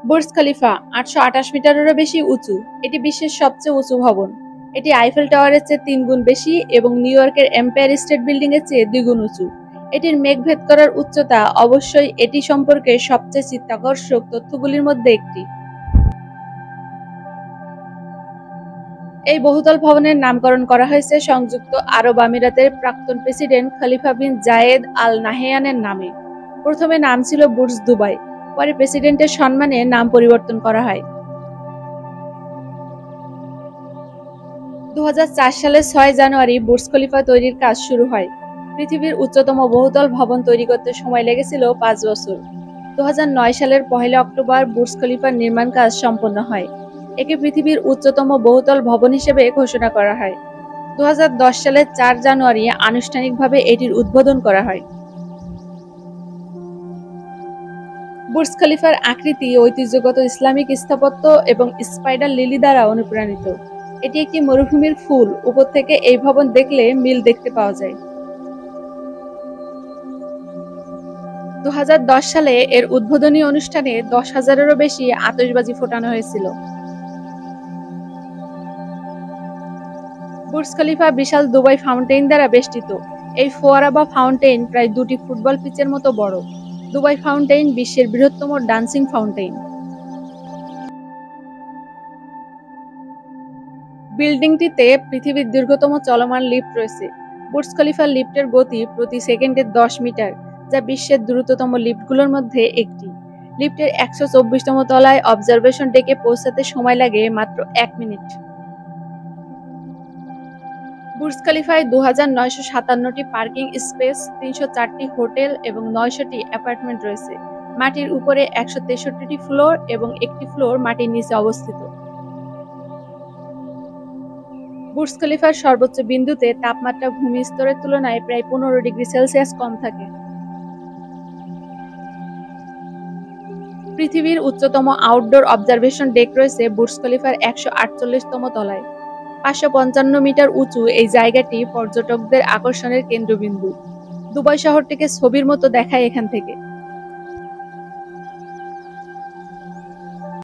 Burj Khalifa ৮২৮ মিটারেরও বেশি উঁচু। এটি বিশ্বের সবচেয়ে উঁচু ভবন। এটি আইফেল টাওয়ারের চেয়ে ৩ গুণ বেশি এবং নিউ ইয়র্কের এম্পায়ার স্টেট বিল্ডিং এর চেয়ে ২ গুণ উঁচু। এটির মেঘ ভেদ করার উচ্চতা অবশ্যই এটি সম্পর্কে সবচেয়ে চিত্তাকর্ষক তথ্যগুলির মধ্যে একটি। এই বহুতল ভবনের নামকরণ করা হয়েছে সংযুক্ত আরব আমিরাতের প্রাক্তন প্রেসিডেন্ট খলিফা বিন জায়েদ আল নাহয়ানের নামে। প্রথমে নাম ছিল বুর্জ দুবাই, পরে প্রেসিডেন্টের সম্মানে নাম পরিবর্তন করা হয়। ২০০৪ সালের ৬ জানুয়ারি বুর্জ খলিফা তৈরির কাজ শুরু হয়। পৃথিবীর উচ্চতম বহুতল ভবন তৈরি করতে সময় লেগেছিল ৫ বছর। ২০০৯ সালের ১ অক্টোবর বুর্জ খলিফার নির্মাণ কাজ সম্পন্ন হয়। একে পৃথিবীর উচ্চতম বহুতল ভবন হিসেবে ঘোষণা করা হয়। ২০১০ সালের ৪ জানুয়ারি আনুষ্ঠানিকভাবে এটির উদ্বোধন করা হয়। বুর্জ খলিফার আকৃতি ঐতিহ্যগত ইসলামিক স্থাপত্য এবং স্পাইডার লিলি দ্বারা অনুপ্রাণিত। এটি একটি মরুভূমির ফুল। উপর থেকে এই ভবন দেখলে মিল দেখতে পাওয়া যায়। ২০১০ সালে এর উদ্বোধনী অনুষ্ঠানে ১০,০০০-এরও বেশি আতশবাজি ফোটানো হয়েছিল। বুর্জ খলিফা বিশাল দুবাই ফাউন্টেইন দ্বারা বেষ্টিত। এই ফোয়ারা বা ফাউন্টেইন প্রায় ২টি ফুটবল পিচের মতো বড়। দুবাই ফাউন্টেইন বিশ্বের বৃহত্তম ডান্সিং ফাউন্টেইন। বিল্ডিংটিতে পৃথিবীর দীর্ঘতম চলমান লিফট রয়েছে। বুর্জ খলিফার লিফটের গতি প্রতি সেকেন্ডে ১০ মিটার, যা বিশ্বের দ্রুততম লিফটগুলোর মধ্যে একটি। লিফটের ১২৪তম তলায় অবজারভেশন ডেকে পৌঁছাতে সময় লাগে মাত্র ১ মিনিট। বুর্জ খলিফায় ২,৯৫৭টি পার্কিং স্পেস, ৩০৪টি হোটেল এবং ৯০০টি অ্যাপার্টমেন্ট রয়েছে। মাটির উপরে ১৬৩টি ফ্লোর এবং একটি ফ্লোর মাটির নিচে অবস্থিত। বুর্জ খলিফার সর্বোচ্চ বিন্দুতে তাপমাত্রা ভূমি স্তরের তুলনায় প্রায় ১৫ ডিগ্রি সেলসিয়াস কম থাকে। পৃথিবীর উচ্চতম আউটডোর অবজারভেশন ডেক রয়েছে বুর্জ খলিফার ১৪৮তম তলায়। ৫৫৫ মিটার উঁচু এই জায়গাটি পর্যটকদের আকর্ষণের কেন্দ্রবিন্দু। দুবাই শহরটিকে ছবির মতো দেখায় এখান থেকে।